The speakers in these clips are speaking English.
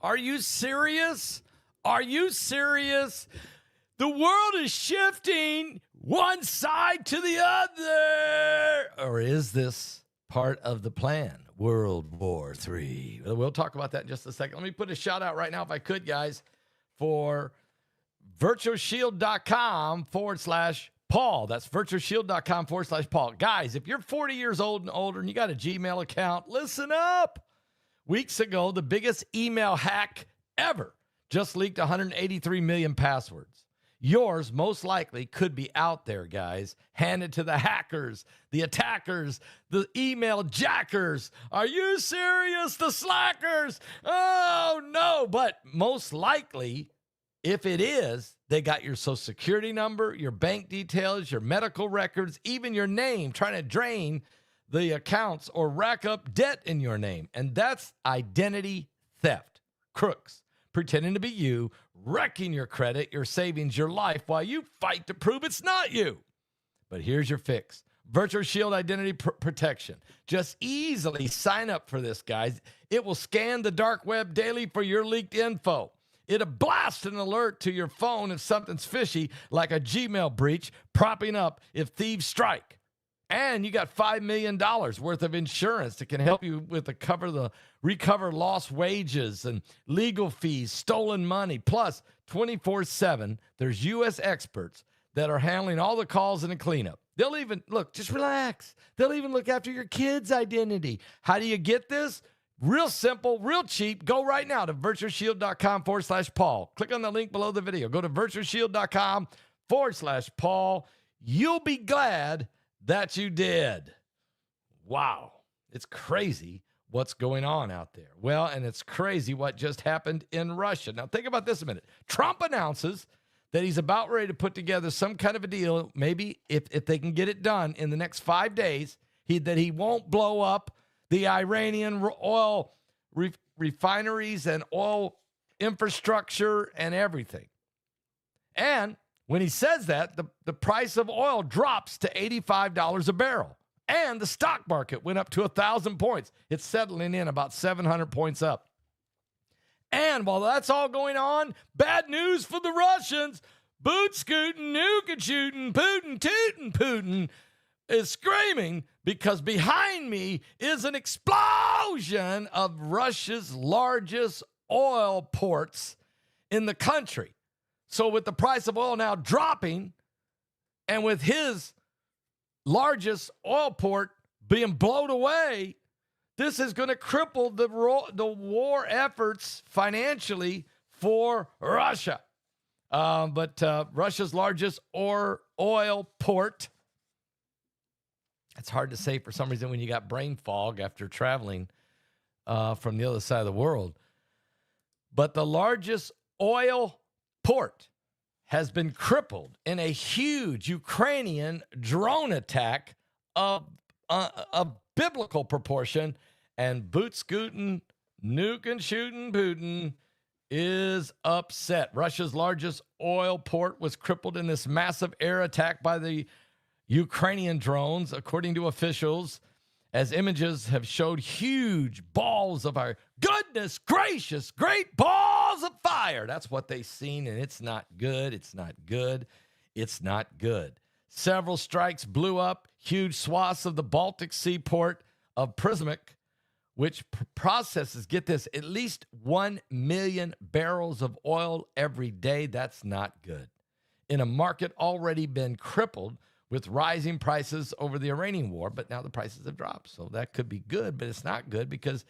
Are you serious? Are you serious? The world is shifting one side to the other. Or is this part of the plan? World War III. We'll talk about that in just a second. Let me put a shout out right now, if I could, guys, for virtualshield.com/Paul. That's virtualshield.com/Paul. Guys, if you're 40 years old and older and you got a Gmail account, listen up. Weeks ago, the biggest email hack ever just leaked 183 million passwords. Yours most likely could be out there, guys, handed to the hackers, the attackers, the email jackers. Are you serious? The slackers? Oh, no. But most likely, if it is, they got your social security number, your bank details, your medical records, even your name, trying to drain the accounts or rack up debt in your name. And that's identity theft. Crooks pretending to be you, wrecking your credit, your savings, your life while you fight to prove it's not you. But here's your fix. Virtual Shield Identity Protection. Just easily sign up for this, guys. It will scan the dark web daily for your leaked info. It'll blast an alert to your phone if something's fishy, like a Gmail breach, propping up if thieves strike. And you got $5 million worth of insurance that can help you with recover lost wages and legal fees, stolen money. Plus, 24/7, there's U.S. experts that are handling all the calls and the cleanup. They'll even, look, just relax. They'll even look after your kid's identity. How do you get this? Real simple, real cheap. Go right now to virtualshield.com/Paul. Click on the link below the video. Go to virtualshield.com/Paul. You'll be glad that you did. Wow. It's crazy what's going on out there. Well, and it's crazy what just happened in Russia. Now, think about this a minute. Trump announces that he's about ready to put together some kind of a deal, maybe if they can get it done in the next 5 days, that he won't blow up the Iranian oil refineries and oil infrastructure and everything. And when he says that, the price of oil drops to $85 a barrel. And the stock market went up to 1,000 points. It's settling in about 700 points up. And while that's all going on, bad news for the Russians. Boot scooting, nuke and shooting, Putin, tootin' Putin is screaming because behind me is an explosion of Russia's largest oil ports in the country. So with the price of oil now dropping and with his largest oil port being blown away, this is going to cripple the war efforts financially for Russia. But Russia's largest oil port, it's hard to say for some reason when you got brain fog after traveling from the other side of the world. But the largest oil port has been crippled in a huge Ukrainian drone attack of biblical proportion, and boot scooting, nuke and shooting Putin is upset. Russia's largest oil port was crippled in this massive air attack by the Ukrainian drones, according to officials, as images have showed huge balls of our goodness gracious, great balls of fire. That's what they've seen, and it's not good. It's not good. It's not good. Several strikes blew up huge swaths of the Baltic Sea port of Prismic, which processes, get this, at least 1 million barrels of oil every day. That's not good. In a market already been crippled with rising prices over the Iranian war, but now the prices have dropped. So that could be good, but it's not good because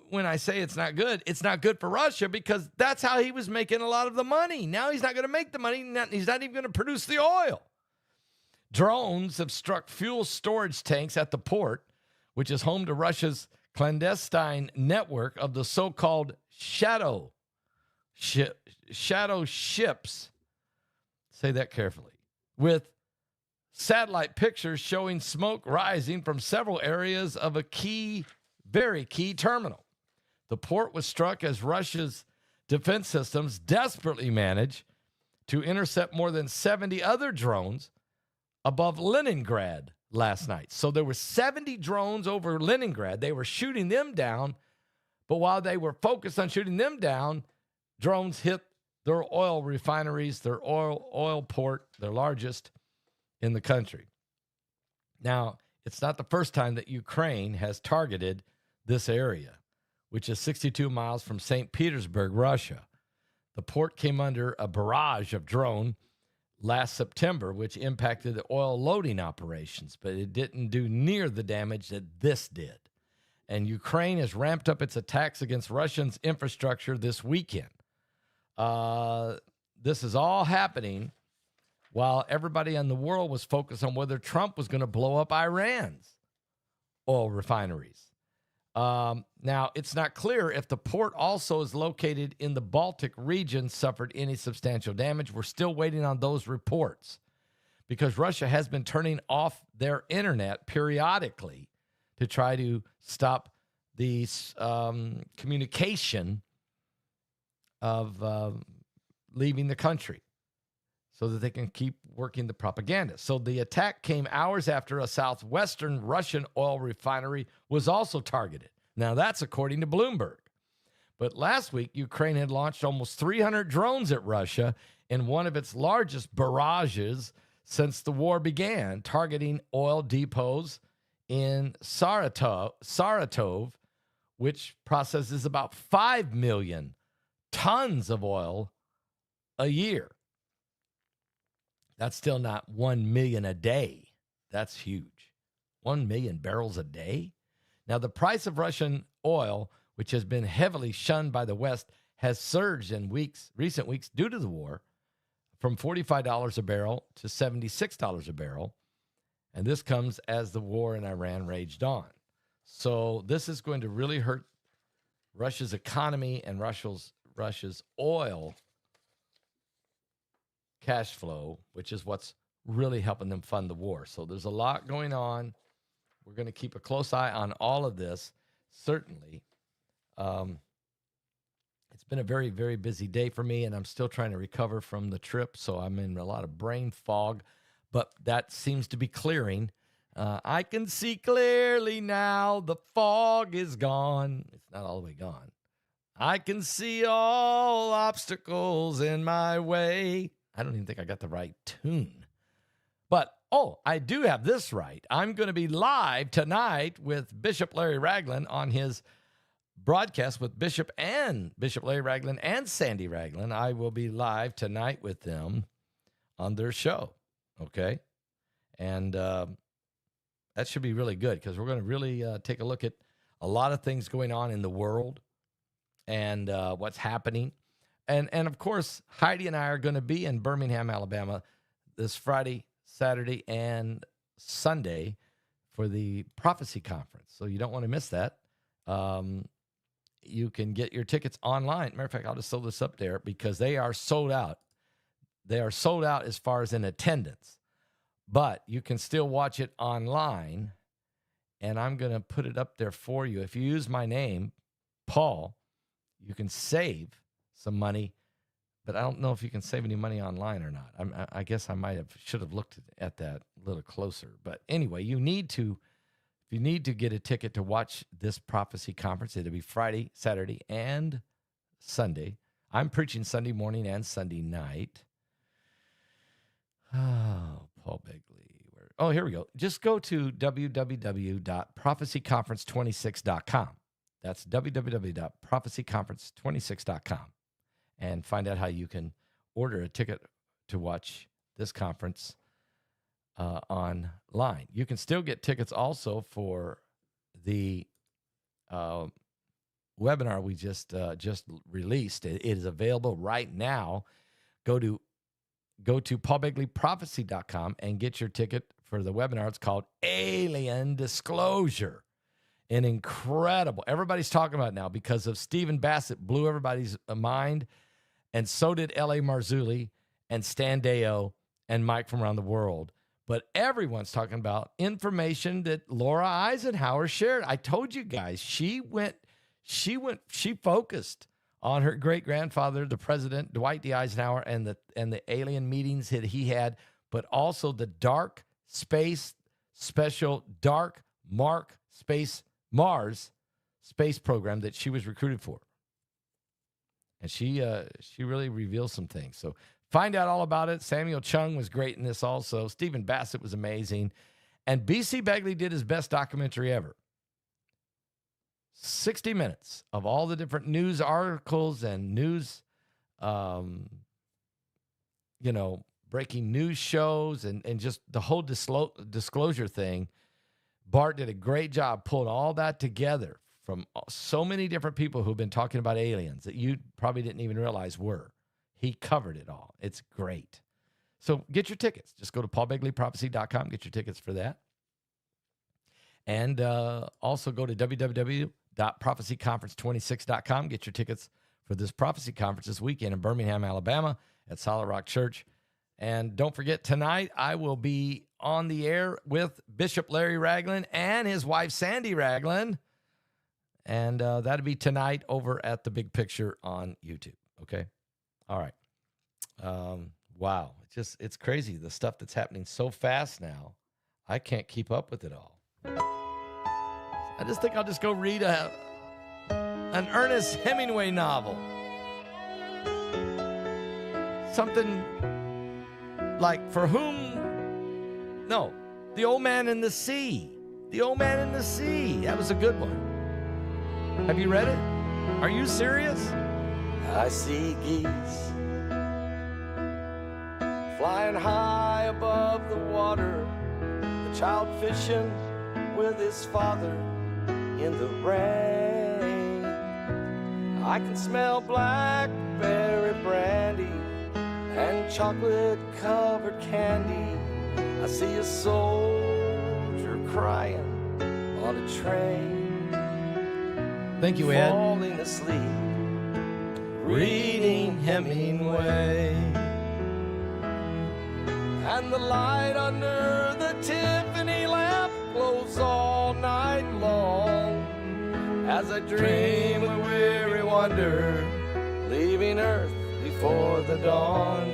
when I say it's not good for Russia because that's how he was making a lot of the money. Now he's not going to make the money. He's not even going to produce the oil. Drones have struck fuel storage tanks at the port, which is home to Russia's clandestine network of the so-called shadow ships. Say that carefully. With satellite pictures showing smoke rising from several areas of a very key terminal. The port was struck as Russia's defense systems desperately managed to intercept more than 70 other drones above Leningrad last night. So there were 70 drones over Leningrad. They were shooting them down, But while they were focused on shooting them down, drones hit their oil refineries, their oil port, their largest in the country. Now, it's not the first time that Ukraine has targeted this area, which is 62 miles from St. Petersburg, Russia. The port came under a barrage of drone last September, which impacted the oil loading operations, but it didn't do near the damage that this did. And Ukraine has ramped up its attacks against Russia's infrastructure this weekend. This is all happening while everybody in the world was focused on whether Trump was going to blow up Iran's oil refineries. Now, it's not clear if the port also is located in the Baltic region suffered any substantial damage. We're still waiting on those reports because Russia has been turning off their internet periodically to try to stop the communication of leaving the country so that they can keep working the propaganda. So the attack came hours after a southwestern Russian oil refinery was also targeted. Now, that's according to Bloomberg. But last week, Ukraine had launched almost 300 drones at Russia in one of its largest barrages since the war began, targeting oil depots in Saratov, which processes about 5 million tons of oil a year. That's still not 1 million a day. That's huge. 1 million barrels a day? Now, the price of Russian oil, which has been heavily shunned by the West, has surged in recent weeks due to the war from $45 a barrel to $76 a barrel. And this comes as the war in Iran raged on. So this is going to really hurt Russia's economy and Russia's oil cash flow, which is what's really helping them fund the war. So there's a lot going on. We're going to keep a close eye on all of this, certainly. It's been a very, very busy day for me, and I'm still trying to recover from the trip, so I'm in a lot of brain fog, but that seems to be clearing. I can see clearly now. The fog is gone. It's not all the way gone. I can see all obstacles in my way. I don't even think I got the right tune. But, I do have this right. I'm going to be live tonight with Bishop Larry Ragland on his broadcast with Bishop Larry Ragland and Sandy Ragland. I will be live tonight with them on their show, okay? And that should be really good because we're going to really take a look at a lot of things going on in the world and what's happening. And of course, Heidi and I are going to be in Birmingham, Alabama this Friday, Saturday, and Sunday for the Prophecy Conference. So you don't want to miss that. You can get your tickets online. Matter of fact, I'll just throw this up there because they are sold out. They are sold out as far as in attendance. But you can still watch it online, and I'm going to put it up there for you. If you use my name, Paul, you can save some money, but I don't know if you can save any money online or not. I guess I should have looked at that a little closer. But anyway, if you need to get a ticket to watch this prophecy conference, it'll be Friday, Saturday, and Sunday. I'm preaching Sunday morning and Sunday night. Oh, Paul Begley. Here we go. Just go to www.prophecyconference26.com. That's www.prophecyconference26.com and find out how you can order a ticket to watch this conference online. You can still get tickets also for the webinar we just released. It is available right now. Go to paulbegleyprophecy.com and get your ticket for the webinar. It's called Alien Disclosure. An incredible, everybody's talking about it now because of Stephen Bassett blew everybody's mind, and so did L.A. Marzulli and Stan Deo and Mike from around the world. But everyone's talking about information that Laura Eisenhower shared. I told you guys, she focused on her great-grandfather, the president, Dwight D. Eisenhower, and the alien meetings that he had, but also the dark space special, dark Mark space Mars space program that she was recruited for. And she really reveals some things. So find out all about it. Samuel Chung was great in this also. Stephen Bassett was amazing. And B.C. Begley did his best documentary ever. 60 minutes of all the different news articles and news, breaking news shows and just the whole disclosure thing. Bart did a great job pulling all that together from so many different people who've been talking about aliens that you probably didn't even realize were. He covered it all. It's great. So get your tickets. Just go to paulbegleyprophecy.com. Get your tickets for that. And also go to www.prophecyconference26.com. Get your tickets for this prophecy conference this weekend in Birmingham, Alabama at Solid Rock Church. And don't forget, tonight I will be on the air with Bishop Larry Ragland and his wife, Sandy Ragland. And that'll be tonight over at The Big Picture on YouTube. Okay? All right. Wow. It's crazy, the stuff that's happening so fast now. I can't keep up with it all. I just think I'll just go read an Ernest Hemingway novel. Something like The Old Man in the Sea. The Old Man in the Sea. That was a good one. Have you read it? Are you serious? I see geese flying high above the water, a child fishing with his father in the rain. I can smell blackberry brandy and chocolate-covered candy. I see a soldier crying on a train. Thank you, Ed. Falling asleep, reading Hemingway. And the light under the Tiffany lamp glows all night long as I dream with weary wonder, leaving Earth before the dawn.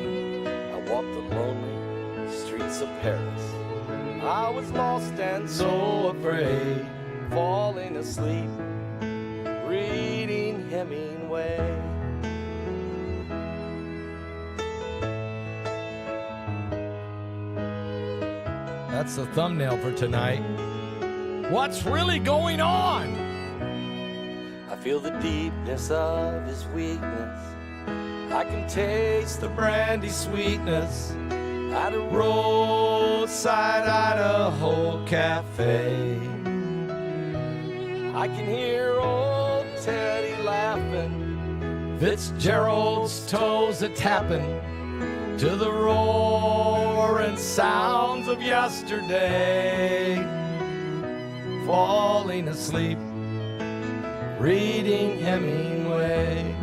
I walk the lonely streets of Paris. I was lost and so afraid, falling asleep, reading Hemingway. That's the thumbnail for tonight. What's really going on? I feel the deepness of his weakness. I can taste the brandy sweetness at a roadside Idaho cafe. I can hear old Teddy laughing, Fitzgerald's toes a-tapping to the roaring sounds of yesterday. Falling asleep, reading Hemingway.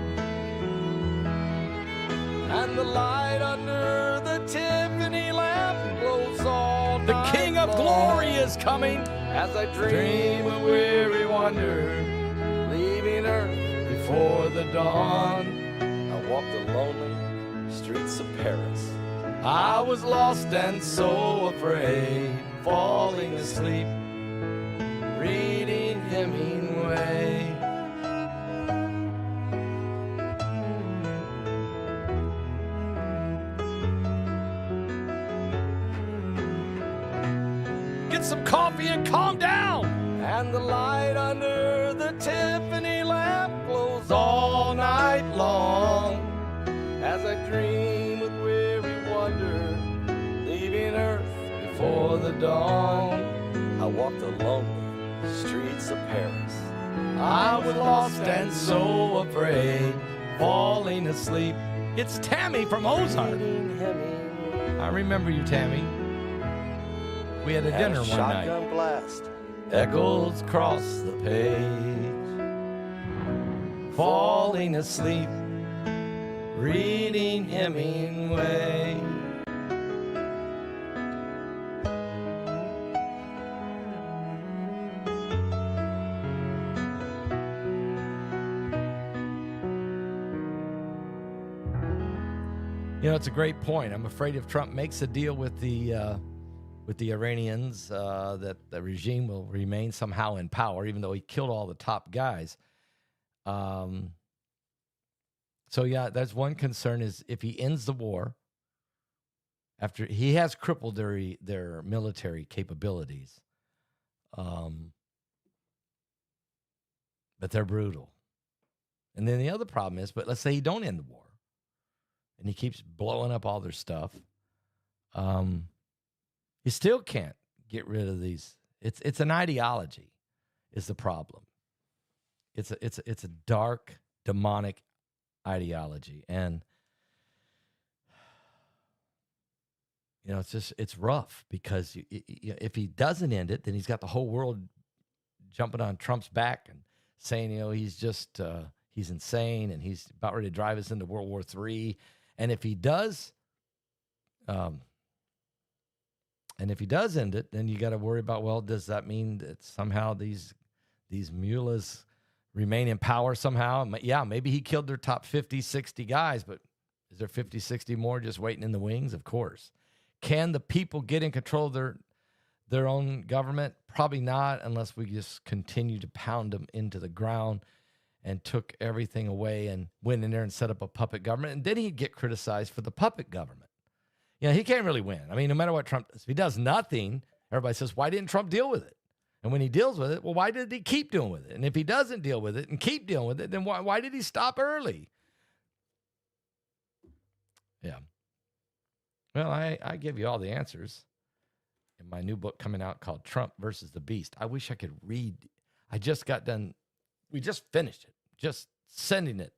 And the light under the Tiffany lamp glows all The night King of long Glory is coming. as I dream a weary wonder, leaving Earth before the dawn. I walk the lonely streets of Paris. I was lost and so afraid, falling asleep, reading Hemingway. Get some coffee and calm down. And the light under the Tiffany lamp glows all night long as I dream with weary wonder, leaving Earth before the dawn. I walk the lonely streets of Paris. I was lost and so afraid, falling asleep. It's Tammy from Ozark. reading Hemingway. I remember you, Tammy. We had a And dinner a one shotgun night. blast echoes across the page. Falling asleep, reading Hemingway. You know, it's a great point. I'm afraid if Trump makes a deal with the with the Iranians, that the regime will remain somehow in power, even though he killed all the top guys. So, yeah, that's one concern is if he ends the war, after he has crippled their military capabilities, but they're brutal. And then the other problem is, but let's say he don't end the war, and he keeps blowing up all their stuff. You still can't get rid of these. It's an ideology, is the problem. It's a dark, demonic ideology, and it's rough because if he doesn't end it, then he's got the whole world jumping on Trump's back and saying he's just he's insane and he's about ready to drive us into World War III. And if he does, end it, then you got to worry about, well, does that mean that somehow these mullahs remain in power somehow? Yeah, maybe he killed their top 50, 60 guys, but is there 50, 60 more just waiting in the wings? Of course. Can the people get in control of their own government? Probably not, unless we just continue to pound them into the ground and took everything away and went in there and set up a puppet government. And then he'd get criticized for the puppet government. He can't really win. I mean, no matter what Trump does, if he does nothing, everybody says, why didn't Trump deal with it? And when he deals with it, well, why did he keep doing with it? And if he doesn't deal with it and keep dealing with it, then why did he stop early? Yeah. Well, I give you all the answers in my new book coming out called Trump versus the Beast. I wish I could read. I just got done. We just finished it. Just sending it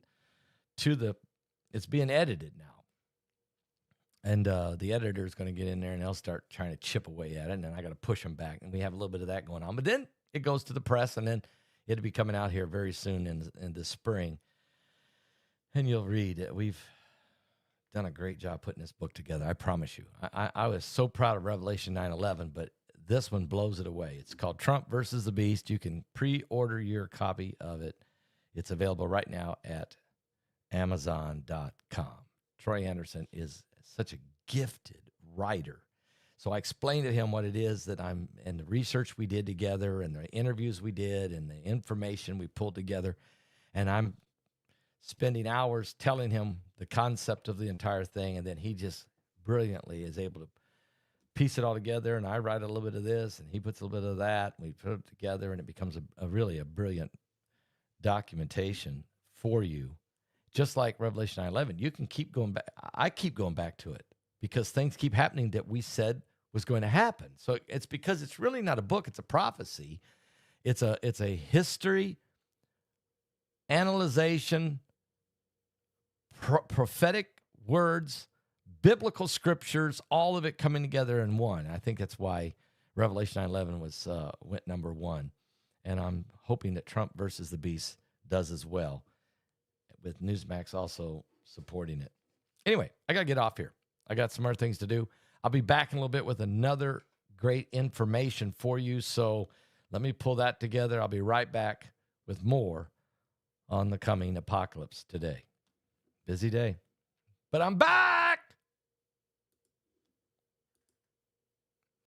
it's being edited now. And the editor is going to get in there and they'll start trying to chip away at it. And then I got to push them back. And we have a little bit of that going on. But then it goes to the press and then it'll be coming out here very soon in the spring. And you'll read it. We've done a great job putting this book together. I promise you. I was so proud of Revelation 9:11, but this one blows it away. It's called Trump versus the Beast. You can pre-order your copy of it. It's available right now at Amazon.com. Troy Anderson is such a gifted writer. So I explained to him what it is that and the research we did together and the interviews we did and the information we pulled together. And I'm spending hours telling him the concept of the entire thing. And then he just brilliantly is able to piece it all together. And I write a little bit of this and he puts a little bit of that. And we put it together and it becomes really a brilliant documentation for you. Just like Revelation 9:11, you can keep going back. I keep going back to it because things keep happening that we said was going to happen. So it's because it's really not a book. It's a prophecy. It's a history, analyzation, prophetic words, biblical scriptures, all of it coming together in one. I think that's why Revelation 9:11 went number one. And I'm hoping that Trump versus the Beast does as well, with Newsmax also supporting it. Anyway, I got to get off here. I got some other things to do. I'll be back in a little bit with another great information for you. So let me pull that together. I'll be right back with more on the coming apocalypse today. Busy day, but I'm back.